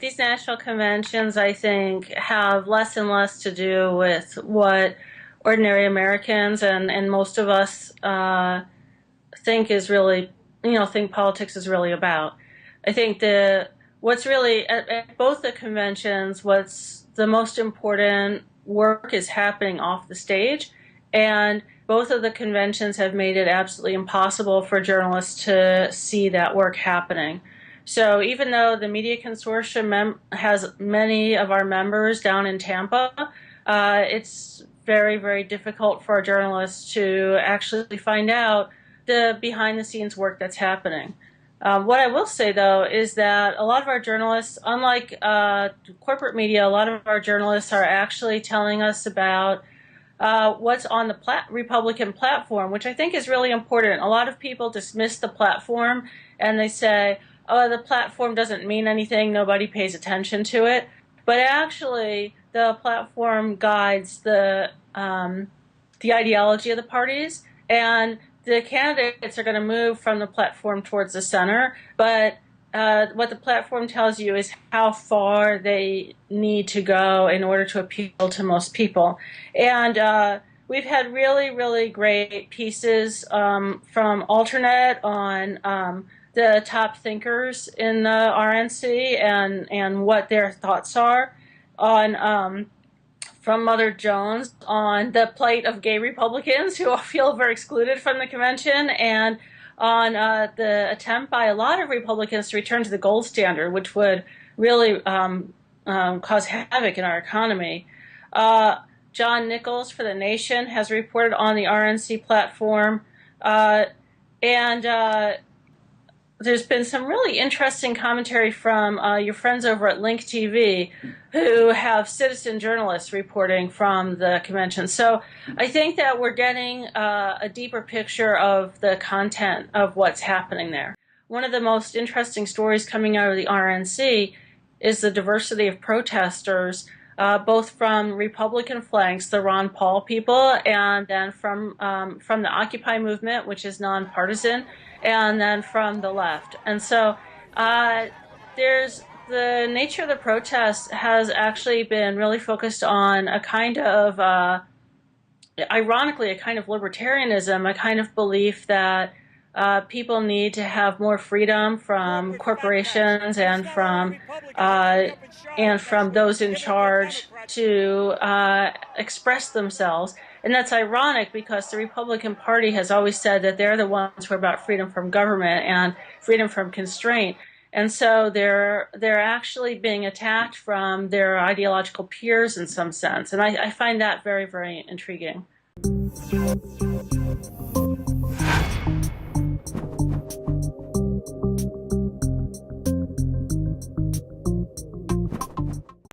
These national conventions, I think, have less and less to do with what ordinary Americans and most of us think is really, think politics is really about. I think what's really at both the conventions, what's the most important work is happening off the stage, and both of the conventions have made it absolutely impossible for journalists to see that work happening. So even though the Media Consortium has many of our members down in Tampa, it's very, very difficult for our journalists to actually find out the behind-the-scenes work that's happening. What I will say, though, is that a lot of our journalists, unlike corporate media, a lot of our journalists are actually telling us about what's on the Republican platform, which I think is really important. A lot of people dismiss the platform and they say, oh, the platform doesn't mean anything, nobody pays attention to it. But actually, the platform guides the ideology of the parties, and the candidates are going to move from the platform towards the center. But what the platform tells you is how far they need to go in order to appeal to most people. And we've had really, really great pieces from Alternate on the top thinkers in the RNC and what their thoughts are on from Mother Jones on the plight of gay Republicans who feel very excluded from the convention, and on the attempt by a lot of Republicans to return to the gold standard, which would really cause havoc in our economy. John Nichols for The Nation has reported on the RNC platform, and there's been some really interesting commentary from your friends over at Link TV, who have citizen journalists reporting from the convention. So I think that we're getting a deeper picture of the content of what's happening there. One of the most interesting stories coming out of the RNC is the diversity of protesters, both from Republican flanks, the Ron Paul people, and then from the Occupy movement, which is nonpartisan, and then from the left. And so there's the nature of the protest has actually been really focused on a kind of, ironically, a kind of libertarianism, a kind of belief that people need to have more freedom from corporations and from those in charge to express themselves. And that's ironic because the Republican Party has always said that they're the ones who are about freedom from government and freedom from constraint. And so they're actually being attacked from their ideological peers in some sense. And I find that very, very intriguing.